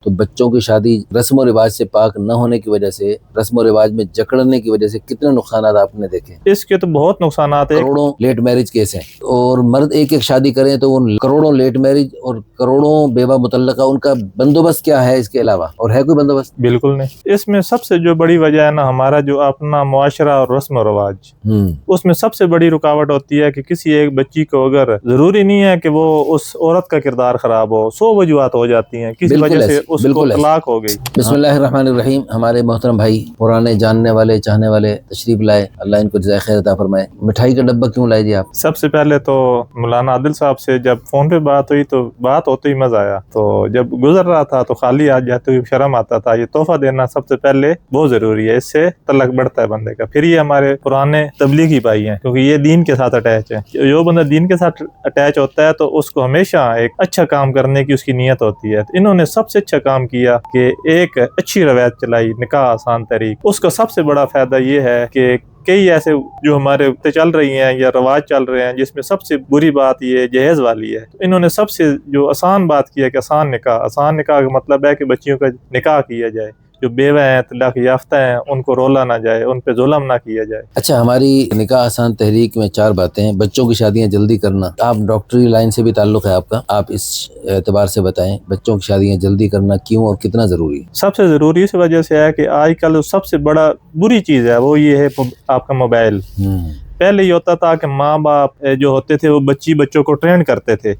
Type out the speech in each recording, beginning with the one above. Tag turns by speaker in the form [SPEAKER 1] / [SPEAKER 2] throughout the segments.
[SPEAKER 1] تو بچوں کی شادی رسم و رواج سے پاک نہ ہونے کی وجہ سے، رسم و رواج میں جکڑنے کی وجہ سے کتنے نقصانات آپ نے دیکھے؟
[SPEAKER 2] اس کے تو بہت نقصانات ہیں۔
[SPEAKER 1] کروڑوں لیٹ میرج کیس ہیں، اور مرد ایک ایک شادی کریں تو ان کروڑوں لیٹ میرج اور کروڑوں بیوہ مطلقہ، ان کا بندوبست کیا ہے اس کے علاوہ؟ اور ہے کوئی بندوبست؟
[SPEAKER 2] بالکل نہیں۔ اس میں سب سے جو بڑی وجہ ہے نا، ہمارا جو اپنا معاشرہ اور رسم و رواج، اس میں سب سے بڑی رکاوٹ ہوتی ہے کہ کسی ایک بچی کو، اگر ضروری نہیں ہے کہ وہ اس عورت کا کردار خراب ہو، 100 وجوہات ہو جاتی ہیں، کسی وجہ سے اس کو طلاق ہو گئی۔
[SPEAKER 1] بسم اللہ الرحمن الرحیم۔ ہمارے محترم بھائی پرانے جاننے والے چاہنے والے تشریف لائے، اللہ ان کو جزائے خیر عطا فرمائے۔ مٹھائی کا ڈبہ کیوں لائے جی آپ؟
[SPEAKER 2] سب سے پہلے تو مولانا عادل صاحب سے جب فون پہ بات ہوئی تو بات ہوتے ہی مزہ آیا، تو جب گزر رہا تھا تو خالی آ جاتے ہوئے شرم آتا تھا۔ یہ تحفہ دینا سب سے پہلے بہت ضروری ہے، اس سے تعلق بڑھتا ہے بندے کا۔ پھر یہ ہمارے پرانے تبلیغی بھائی ہیں، کیونکہ یہ دین کے ساتھ اٹیچ ہے۔ جو بندہ دین کے ساتھ اٹیچ ہوتا ہے تو اس کو ہمیشہ ایک اچھا کام کرنے کی اس کی نیت ہوتی ہے۔ انہوں نے سب سے اچھا کام کیا کہ ایک اچھی روایت چلائی، نکاح آسان طریق۔ اس کا سب سے بڑا فائدہ یہ ہے کہ کئی ایسے جو ہمارے چل رہی ہیں یا رواج چل رہے ہیں، جس میں سب سے بری بات یہ جہیز والی ہے، انہوں نے سب سے جو آسان بات کیا کہ آسان نکاح کا مطلب ہے کہ بچیوں کا نکاح کیا جائے، جو بیوہ ہیں، طلاق یافتہ ہیں، ان کو رولا نہ جائے، ان پہ ظلم نہ کیا جائے۔
[SPEAKER 1] اچھا، ہماری نکاح آسان تحریک میں 4 باتیں ہیں۔ بچوں کی شادیاں جلدی کرنا، آپ ڈاکٹری لائن سے بھی تعلق ہے آپ کا، آپ اس اعتبار سے بتائیں بچوں کی شادیاں جلدی کرنا کیوں اور کتنا ضروری ہے؟
[SPEAKER 2] سب سے ضروری اس وجہ سے ہے کہ آج کل سب سے بڑا بری چیز ہے وہ یہ ہے آپ کا موبائل۔ پہلے یہ ہوتا تھا کہ ماں باپ جو ہوتے تھے وہ بچوں کو ٹرین کرتے تھے،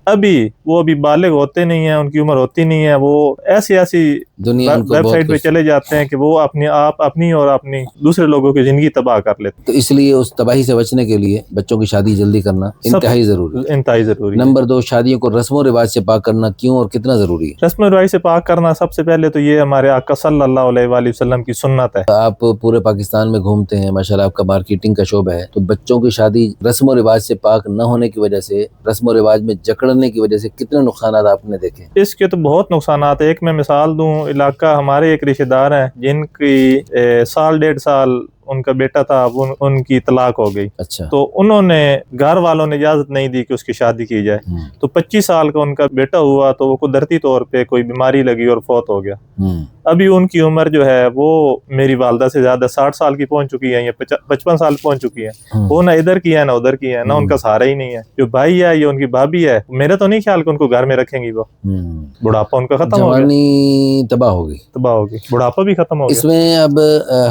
[SPEAKER 2] وہ ابھی بالغ ہوتے نہیں ہیں، ان کی عمر ہوتی نہیں ہے، وہ ایسی ویب سائٹ پہ چلے جاتے ہیں کہ وہ اپنی اور اپنی دوسرے لوگوں کی زندگی تباہ کر لیتے ہیں۔
[SPEAKER 1] تو اس لیے اس تباہی سے بچنے کے لیے بچوں کی شادی جلدی کرنا انتہائی ضروری ہے۔ نمبر 2، شادیوں کو رسم و رواج سے پاک کرنا کیوں اور کتنا ضروری ہے؟
[SPEAKER 2] رسم و رواج سے پاک کرنا سب سے پہلے تو یہ ہمارے آقا صلی اللہ علیہ وآلہ وسلم کی سنت ہے۔
[SPEAKER 1] آپ پورے پاکستان میں گھومتے ہیں، ماشاءاللہ آپ کا مارکیٹنگ کا شعبہ ہے، تو بچوں کی شادی رسم و رواج سے پاک نہ ہونے کی وجہ سے، رسم و رواج میں جکڑنے کی وجہ سے کتنے نقصانات آپ نے دیکھے؟
[SPEAKER 2] اس کے تو بہت نقصانات ہیں۔ ایک میں مثال دوں، علاقہ ہمارے ایک رشتہ دار ہیں جن کی 1.5 سال ان کا بیٹا تھا، ان کی طلاق ہو گئی۔
[SPEAKER 1] اچھا۔
[SPEAKER 2] تو انہوں نے، گھر والوں نے اجازت نہیں دی کہ اس کی شادی کی جائے، تو 25 سال کا ان کا بیٹا ہوا تو وہ قدرتی طور پہ کوئی بیماری لگی اور فوت ہو گیا۔ ابھی ان کی عمر جو ہے وہ میری والدہ سے زیادہ 60 سال کی پہنچ چکی ہے یا 55 سال پہنچ چکی ہے۔ وہ نہ ادھر کی ہے نہ ادھر کی ہے، نہ ان کا سہارا ہی نہیں ہے۔ جو بھائی ہے یا ان کی بھابھی ہے، میرا تو نہیں خیال کہ ان کو گھر میں رکھیں گی، وہ بڑھاپا ان کا ختم ہو گیا،
[SPEAKER 1] جوانی تباہ ہوگی،
[SPEAKER 2] بڑھاپا بھی ختم ہو گیا۔
[SPEAKER 1] اس میں اب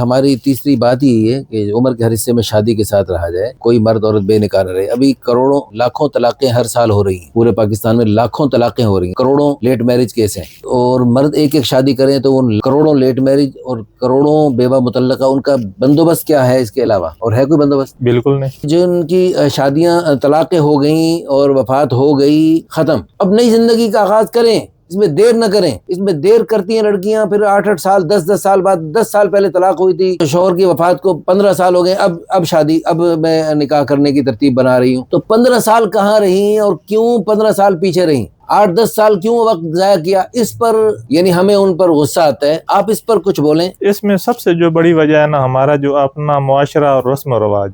[SPEAKER 1] ہماری تیسری بات ہی ہے کہ عمر کے ہر حصے میں شادی کے ساتھ رہا جائے، کوئی مرد عورت بے نکاح نہ رہے۔ ابھی کروڑوں لاکھوں طلاقیں ہر سال ہو رہی ہیں، پورے پاکستان میں لاکھوں طلاقیں ہو رہی ہیں، کروڑوں لیٹ میرج کیس ہیں، اور مرد ایک ایک شادی کریں تو ان کروڑوں لیٹ میرج اور کروڑوں بیوہ مطلقہ، ان کا بندوبست کیا ہے اس کے علاوہ؟ اور ہے کوئی بندوبست؟
[SPEAKER 2] بالکل نہیں۔
[SPEAKER 1] جن کی شادیاں طلاقیں ہو گئیں اور وفات ہو گئی، ختم، اب نئی زندگی کا آغاز کریں، اس میں دیر نہ کریں۔ اس میں دیر کرتی ہیں لڑکیاں، پھر 8 سال 10 سال بعد، 10 سال پہلے طلاق ہوئی تھی، شوہر کی وفات کو 15 سال ہو گئے، اب شادی، اب میں نکاح کرنے کی ترتیب بنا رہی ہوں۔ تو 15 سال کہاں رہی اور کیوں 15 سال پیچھے رہی؟ 8-10 سال کیوں وقت ضائع کیا؟ اس پر یعنی ہمیں ان پر غصہ آتا ہے۔ آپ اس پر کچھ بولیں۔
[SPEAKER 2] اس میں سب سے جو بڑی وجہ ہے نا، ہمارا جو اپنا معاشرہ اور رسم و رواج،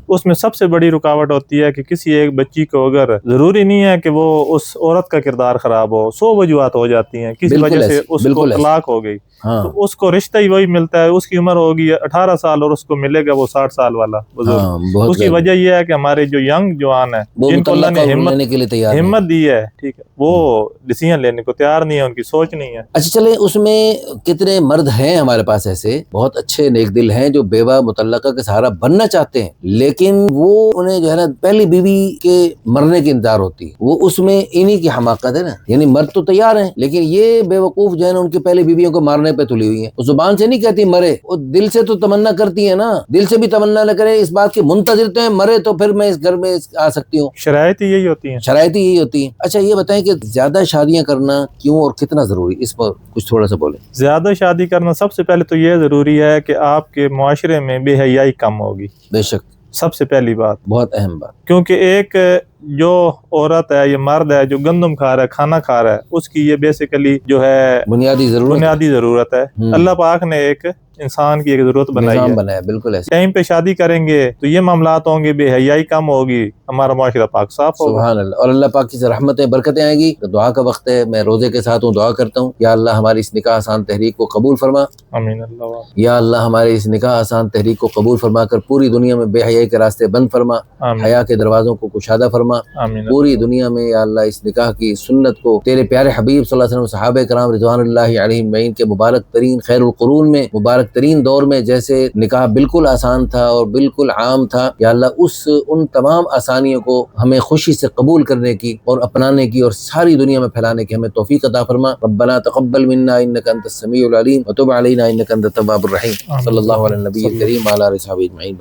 [SPEAKER 2] اس میں سب سے بڑی رکاوٹ ہوتی ہے کہ کسی ایک بچی کو، اگر ضروری نہیں ہے کہ وہ اس عورت کا کردار خراب ہو، 100 وجوہات ہو جاتی ہیں، کسی وجہ سے اس کو طلاق ہو گئی، تو اس کو رشتہ ہی وہی ملتا ہے۔ اس کی عمر ہوگی 18 سال اور اس کو ملے گا وہ 60 سال والا بزرگ۔ اس کی وجہ یہ ہے کہ ہمارے جو ینگ جوان ہیں، جن کو اللہ نے ہمت دی ہے، ٹھیک ہے، وہ ڈیسیژن لینے کو تیار نہیں ہے، ان کی سوچ نہیں ہے۔
[SPEAKER 1] اچھا چلیں، اس میں کتنے مرد ہیں ہمارے پاس ایسے بہت اچھے نیک دل ہیں جو بیوہ مطلقہ کے سہارا بننا چاہتے ہیں، لیکن وہ انہیں جو ہے نا پہلی بیوی کے مرنے کی انتظار ہوتی ہے، وہ اس میں انہی کی حماقت ہے نا، یعنی مرد تو تیار ہیں لیکن یہ بے وقوف جو ہے نا ان کی پہلی بیویوں کو مارنے پہ تلی ہوئی ہیں۔ وہ زبان سے نہیں کہتی مرے، وہ دل سے تو تمنا کرتی ہے نا، دل سے بھی تمنا نہ کرے اس بات کی، منتظر تو ہیں مرے تو پھر میں اس گھر میں آ سکتی ہوں۔
[SPEAKER 2] شرائط ہی یہی ہوتی ہیں۔
[SPEAKER 1] اچھا یہ بتائیں کہ زیادہ شادیاں کرنا کیوں اور کتنا ضروری، اس پر کچھ تھوڑا سا بولیں۔
[SPEAKER 2] زیادہ شادی کرنا سب سے پہلے تو یہ ضروری ہے کہ آپ کے معاشرے میں بے حیائی کم ہوگی،
[SPEAKER 1] بے شک،
[SPEAKER 2] سب سے پہلی بات،
[SPEAKER 1] بہت اہم بات،
[SPEAKER 2] کیونکہ ایک جو عورت ہے یا مرد ہے جو گندم کھا رہا ہے کھانا کھا رہا ہے اس کی یہ بیسیکلی جو ہے بنیادی ضرورت ہے. اللہ پاک نے ایک انسان کی ایک ضرورت بنائی ہے.
[SPEAKER 1] بالکل ایسے
[SPEAKER 2] ٹائم پہ شادی کریں گے تو یہ معاملات ہوں گے, بے حیائی کم ہوگی, ہمارا معاشرہ پاک صاف ہوگا.
[SPEAKER 1] سبحان اللہ. اور اللہ پاک کی رحمتیں برکتیں آئیں گی. دعا کا وقت ہے, میں روزے کے ساتھ ہوں, دعا کرتا ہوں یا اللہ ہماری اس نکاح آسان تحریک کو قبول فرما.
[SPEAKER 2] آمین اللہ.
[SPEAKER 1] یا اللہ ہمارے اس نکاح آسان تحریک کو قبول فرما کر پوری دنیا میں بے حیائی کے راستے بند فرما, حیا کے دروازوں کو کشادہ فرما. پوری دنیا میں یا اللہ اس نکاح کی سنت کو تیرے پیارے حبیب صلی اللہ علیہ وسلم, صحابہ کرام رضوان اللہ علیہم اجمعین کے مبارک ترین خیر القرون میں, مبارک ترین دور میں جیسے نکاح بالکل آسان تھا اور بالکل عام تھا, یا اللہ ان تمام آسانیوں کو ہمیں خوشی سے قبول کرنے کی اور اپنانے کی اور ساری دنیا میں پھیلانے کی ہمیں توفیق عطا فرما. ربنا تقبل منا انک انت السمیع العلیم وتب علینا انک انت التواب الرحیم. صلی اللہ علیہ نبی کریم وعلی آلہ وصحبہ اجمعین.